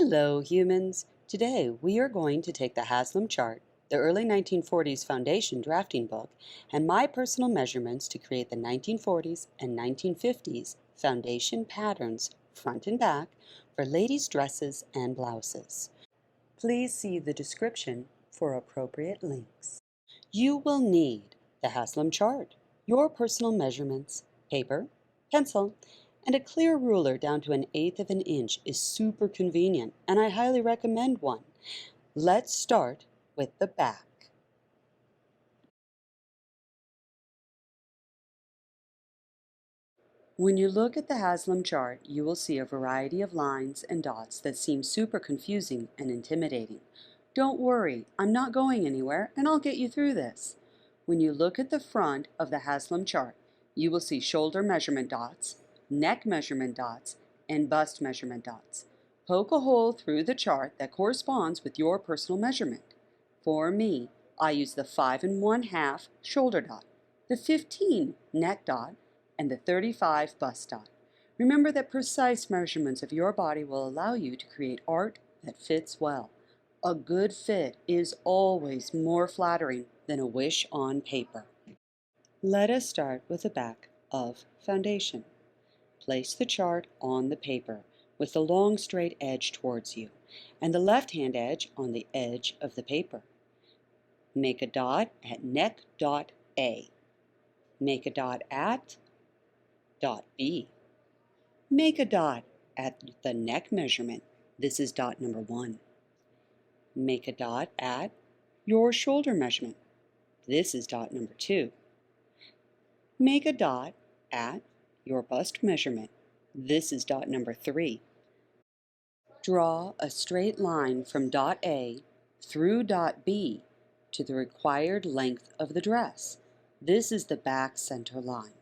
Hello, humans! Today we are going to take the HASLAM chart, the early 1940s foundation drafting book, and my personal measurements to create the 1940s and 1950s foundation patterns front and back for ladies' dresses and blouses. Please see the description for appropriate links. You will need the HASLAM chart, your personal measurements, paper, pencil, and a clear ruler down to 1/8 of an inch is super convenient, and I highly recommend one. Let's start with the back. When you look at the HASLAM chart, you will see a variety of lines and dots that seem super confusing and intimidating. Don't worry, I'm not going anywhere, and I'll get you through this. When you look at the front of the HASLAM chart, you will see shoulder measurement dots, neck measurement dots, and bust measurement dots. Poke a hole through the chart that corresponds with your personal measurement. For me, I use the 5 1/2 shoulder dot, the 15 neck dot, and the 35 bust dot. Remember that precise measurements of your body will allow you to create art that fits well. A good fit is always more flattering than a wish on paper. Let us start with the back of foundation. Place the chart on the paper with the long straight edge towards you and the left-hand edge on the edge of the paper. Make a dot at neck dot A. Make a dot at dot B. Make a dot at the neck measurement. This is dot number 1. Make a dot at your shoulder measurement. This is dot number 2. Make a dot at your bust measurement. This is dot number 3. Draw a straight line from dot A through dot B to the required length of the dress. This is the back center line.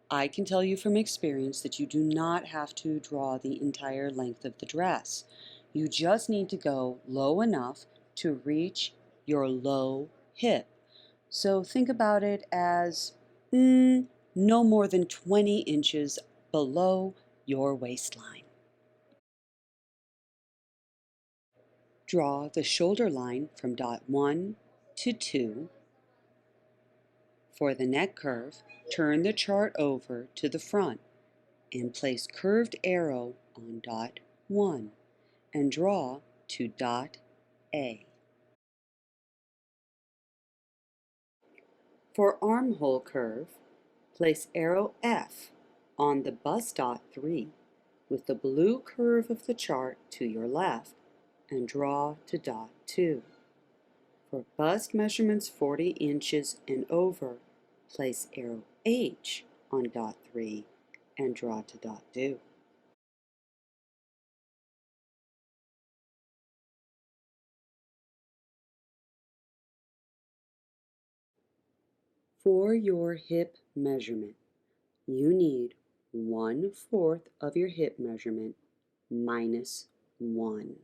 I can tell you from experience that you do not have to draw the entire length of the dress. You just need to go low enough to reach your low hip. So think about it as no more than 20 inches below your waistline. Draw the shoulder line from dot 1 to 2. For the neck curve, turn the chart over to the front and place curved arrow on dot 1 and draw to dot A. For armhole curve, place arrow F on the bust dot 3 with the blue curve of the chart to your left and draw to dot 2. For bust measurements 40 inches and over, place arrow H on dot 3 and draw to dot 2. For your hip measurement, you need 1/4 of your hip measurement minus 1.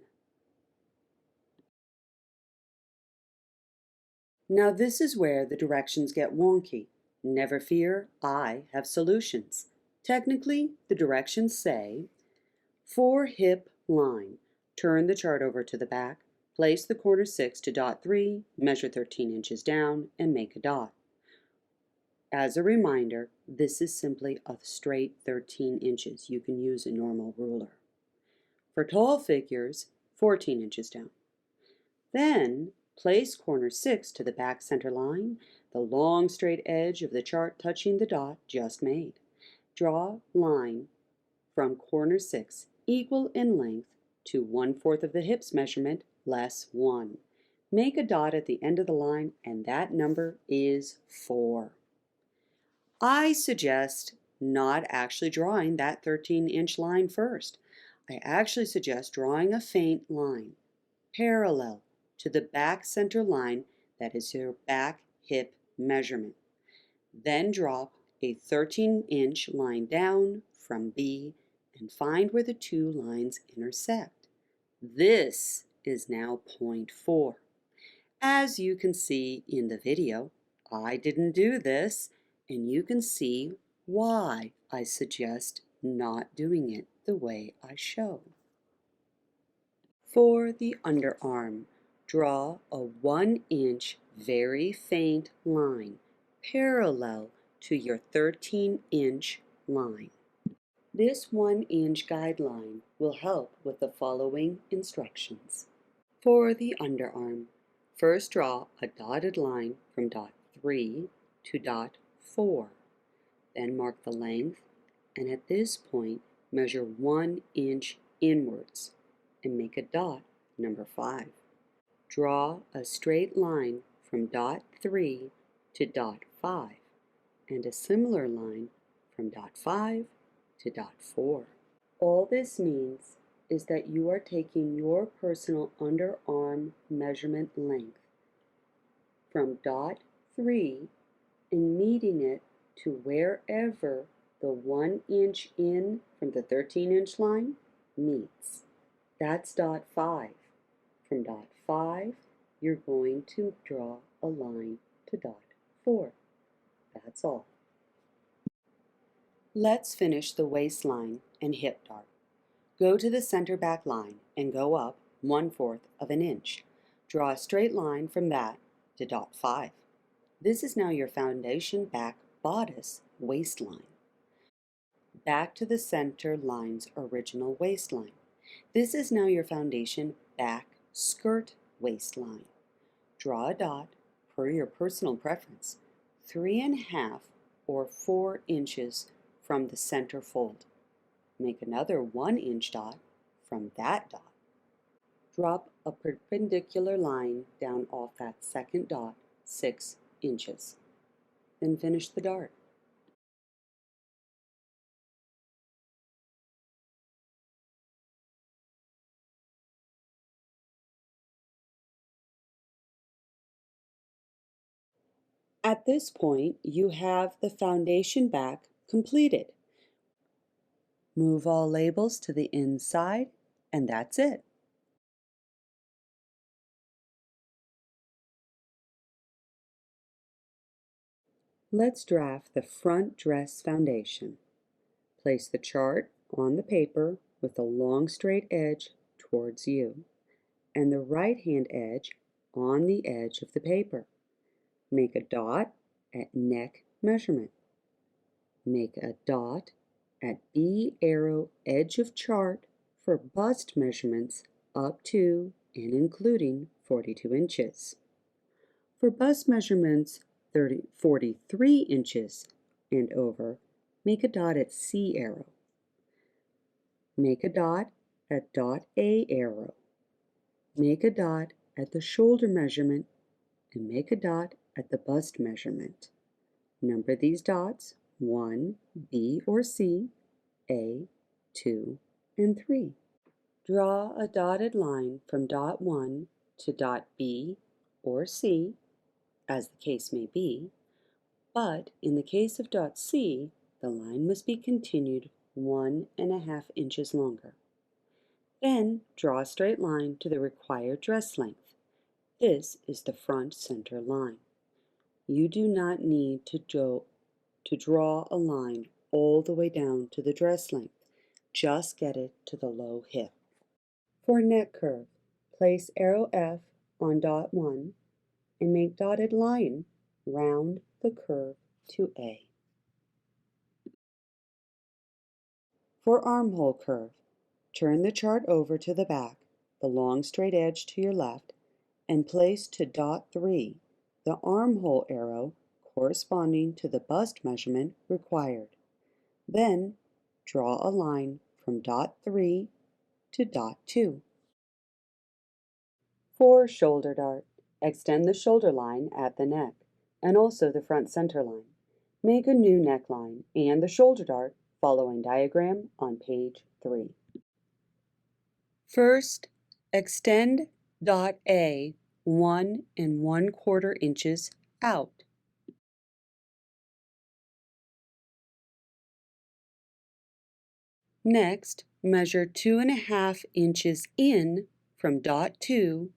Now this is where the directions get wonky. Never fear, I have solutions. Technically, the directions say, for hip line, turn the chart over to the back, place the corner 6 to dot 3, measure 13 inches down, and make a dot. As a reminder, this is simply a straight 13 inches. You can use a normal ruler. For tall figures, 14 inches down. Then, place corner 6 to the back center line, the long straight edge of the chart touching the dot just made. Draw line from corner 6 equal in length to 1/4 of the hips measurement less 1. Make a dot at the end of the line, and that number is 4. I suggest not actually drawing that 13-inch line first. I actually suggest drawing a faint line parallel to the back center line that is your back hip measurement. Then drop a 13-inch line down from B and find where the two lines intersect. This is now point 4. As you can see in the video, I didn't do this, and you can see why I suggest not doing it the way I show. For the underarm, draw a 1-inch very faint line parallel to your 13-inch line. This 1-inch guideline will help with the following instructions. For the underarm, first draw a dotted line from dot 3 to dot 4. Then mark the length, and at this point measure 1 inch inwards and make a dot number 5. Draw a straight line from dot 3 to dot 5 and a similar line from dot 5 to dot 4. All this means is that you are taking your personal underarm measurement length from dot 3 and meeting it to wherever the 1 inch in from the 13-inch line meets. That's dot 5. From dot 5, you're going to draw a line to dot 4. That's all. Let's finish the waistline and hip dart. Go to the center back line and go up 1/4 of an inch. Draw a straight line from that to dot 5. This is now your foundation back bodice waistline. Back to the center line's original waistline. This is now your foundation back skirt waistline. Draw a dot, per your personal preference, 3½ or 4 inches from the center fold. Make another 1-inch dot from that dot. Drop a perpendicular line down off that second dot 6 inches. Then finish the dart. At this point, you have the foundation back completed. Move all labels to the inside, and that's it. Let's draft the front dress foundation. Place the chart on the paper with the long straight edge towards you and the right hand edge on the edge of the paper. Make a dot at neck measurement. Make a dot at B arrow edge of chart for bust measurements up to and including 42 inches. For bust measurements 43 inches and over, make a dot at C arrow. Make a dot at dot A arrow. Make a dot at the shoulder measurement and make a dot at the bust measurement. Number these dots 1, B or C, A, 2, and 3. Draw a dotted line from dot 1 to dot B or C, as the case may be, but in the case of dot C, the line must be continued 1½ inches longer. Then draw a straight line to the required dress length. This is the front center line. You do not need to draw a line all the way down to the dress length. Just get it to the low hip. For neck curve, place arrow F on dot 1 and make dotted line round the curve to A. For armhole curve, turn the chart over to the back, the long straight edge to your left, and place to dot 3 the armhole arrow corresponding to the bust measurement required. Then draw a line from dot 3 to dot 2. For shoulder dart, extend the shoulder line at the neck and also the front center line. Make a new neckline and the shoulder dart following diagram on page 3. First, extend dot A 1 1/4 inches out. Next, measure 2½ inches in from dot 2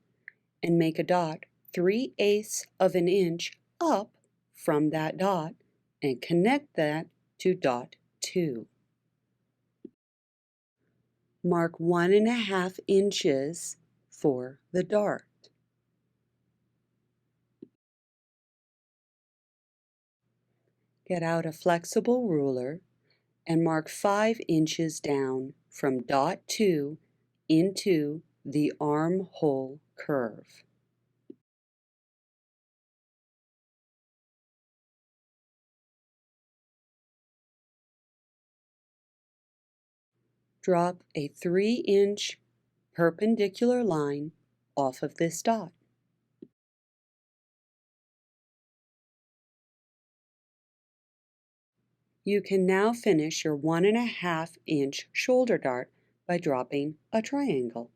and make a dot 3/8 of an inch up from that dot and connect that to dot 2. Mark 1½ inches for the dart. Get out a flexible ruler and mark 5 inches down from dot 2 into the armhole curve. Drop a 3-inch perpendicular line off of this dot. You can now finish your 1.5-inch shoulder dart by dropping a triangle.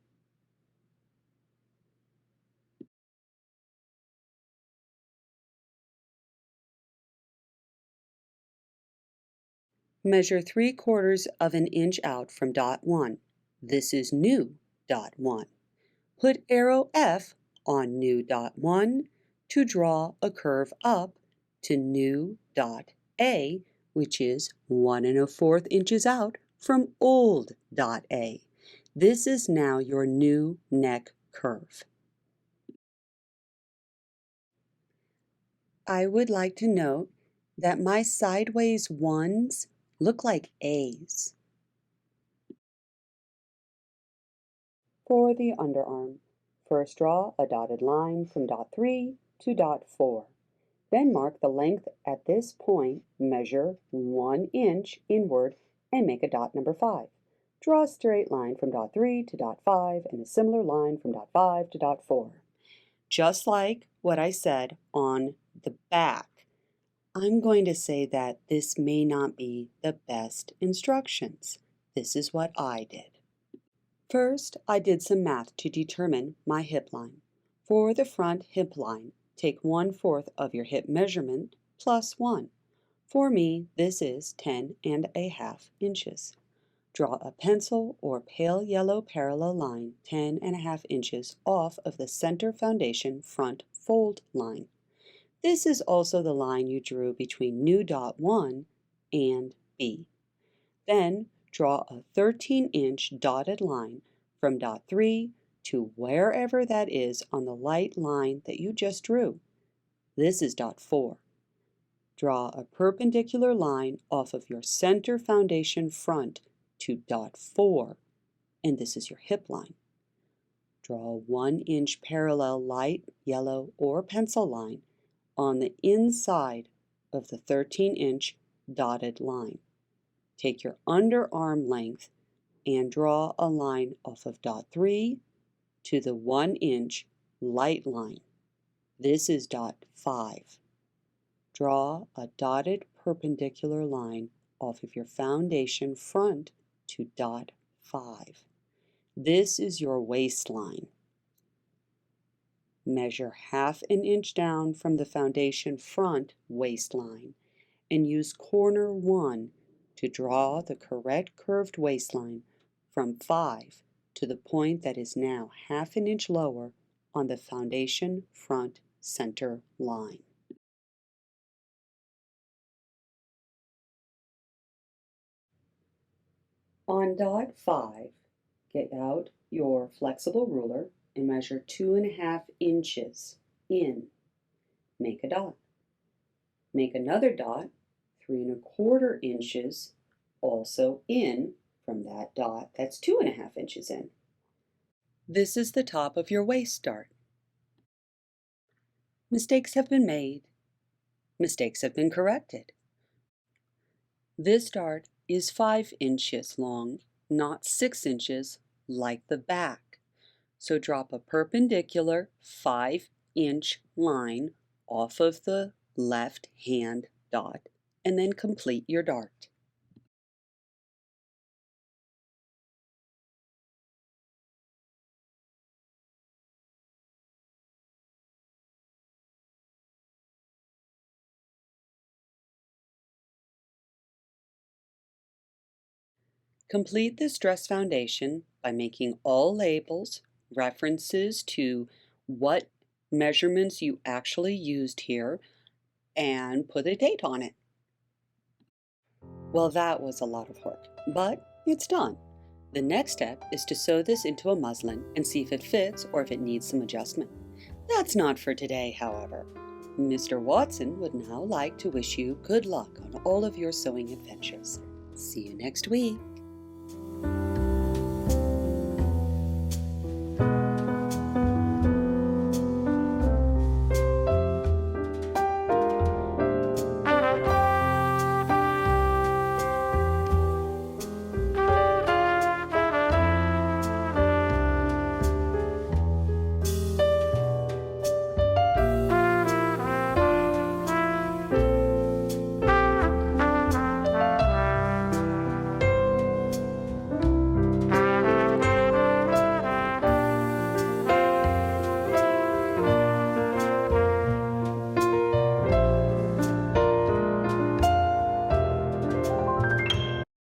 Measure 3/4 of an inch out from dot 1. This is new dot 1. Put arrow F on new dot 1 to draw a curve up to new dot A, which is 1 1/4 inches out from old dot A. This is now your new neck curve. I would like to note that my sideways ones look like A's. For the underarm, first draw a dotted line from dot 3 to dot 4. Then mark the length at this point, measure 1 inch inward, and make a dot number 5. Draw a straight line from dot 3 to dot 5 and a similar line from dot 5 to dot 4. Just like what I said on the back, I'm going to say that this may not be the best instructions. This is what I did. First, I did some math to determine my hip line. For the front hip line, take 1/4 of your hip measurement plus 1. For me, this is 10.5 inches. Draw a pencil or pale yellow parallel line 10.5 inches off of the center foundation front fold line. This is also the line you drew between new dot 1 and B. Then draw a 13-inch dotted line from dot 3 to wherever that is on the light line that you just drew. This is dot 4. Draw a perpendicular line off of your center foundation front to dot 4, and this is your hip line. Draw a 1-inch parallel light yellow or pencil line on the inside of the 13-inch dotted line. Take your underarm length and draw a line off of dot 3 to the 1-inch light line. This is dot 5. Draw a dotted perpendicular line off of your foundation front to dot 5. This is your waistline. Measure 1/2 inch down from the foundation front waistline and use corner 1 to draw the correct curved waistline from 5 to the point that is now 1/2 inch lower on the foundation front center line. On dot 5, get out your flexible ruler and measure 2.5 inches in. Make a dot. Make another dot 3 1/4 inches also in from that dot that's 2.5 inches in. This is the top of your waist dart. Mistakes have been made. Mistakes have been corrected. This dart is 5 inches long, not 6 inches like the back. So drop a perpendicular 5-inch line off of the left hand dot and then complete your dart. Complete this dress foundation by making all labels, references to what measurements you actually used here, and put a date on it. Well, that was a lot of work, but it's done. The next step is to sew this into a muslin and see if it fits or if it needs some adjustment. That's not for today, however. Mr. Watson would now like to wish you good luck on all of your sewing adventures. See you next week.